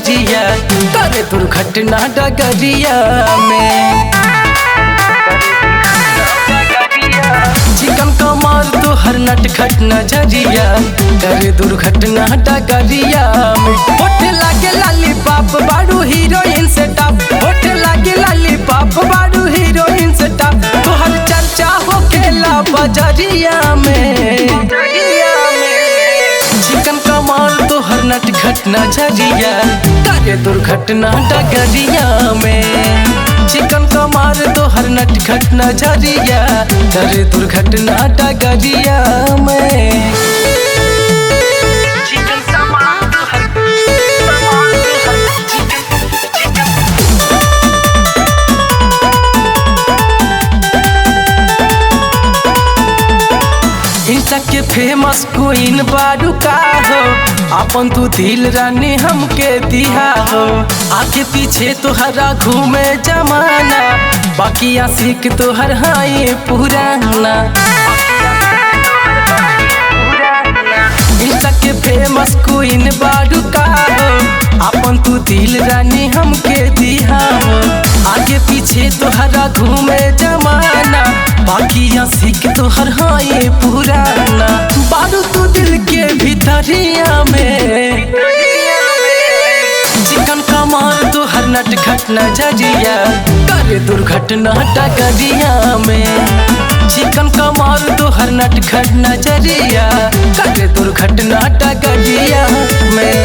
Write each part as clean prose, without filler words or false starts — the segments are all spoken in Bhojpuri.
नजरिया करे दुर्घटना डगरिया में। चिकन कमर तो हर नटखट नजरिया करे दुर्घटना डगरिया में। होठ लागे लॉलीपॉप बारू हीरोइन से टॉप, होठ लागे लॉलीपॉप बारू हीरोइन से टॉप। तोहर चर्चा हो खेला बजरिया में। चिकन कमर तो हर नटखट नजरिया करे दुर्घटना डगरिया में। चिकन कमर तो हर नटखट नजरिया करे दुर्घटना डगरिया में। इंस्टा के फेमस क्वीन बारू का हो, अपन तू दिल रानी हमके दिया हो। आगे पीछे तोहरा घूमे जमाना, बाकी आशिक तोहर हाई पुराना। इंस्टा के फेमस क्वीन बारू का हो, अपन तू दिल रानी हमके दिया हो। आगे पीछे तोहरा घूमे जमाना, बाकी आशिक तोहर हाई पुराना। बारू तू दिल के भीतरिया में। चिकन कमर तो हर नटखट नजरिया करे दुर्घटना डगरिया में। चिकन कमर तो हर नटखट नजरिया करे दुर्घटना डगरिया में।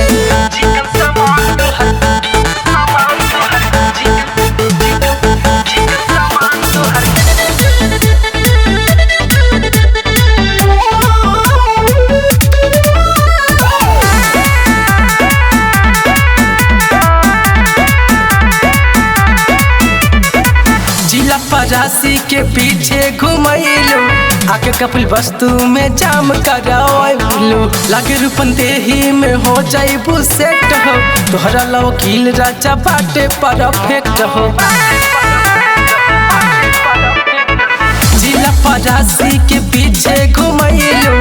राशि के पीछे घुमैलो, आके कपिल वस्तु में जाम कराओ। लागे रूपन देही में हो जाइबू सेट हो, तोहरा वकील राजा बाटे परफेक्ट हो। जिला राशि के पीछे घुमैलो,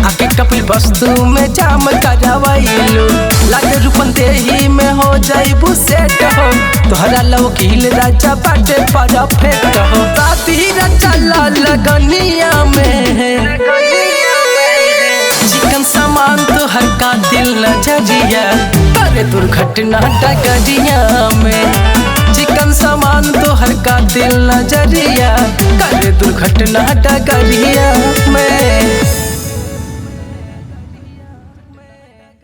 आके कपिल वस्तु में जाम करावैलो। लागे रूपन देही में हो जाइबू सेट हो, तोहरा वकील राजा बाटे परफेक्ट हो। शादी चला लगनिया में। चिकन सामान तो हर कातिल नजरिया करे दुर्घटना डगरिया में। चिकन सामान तो हर कातिल नजरिया करे दुर्घटना डगरिया में।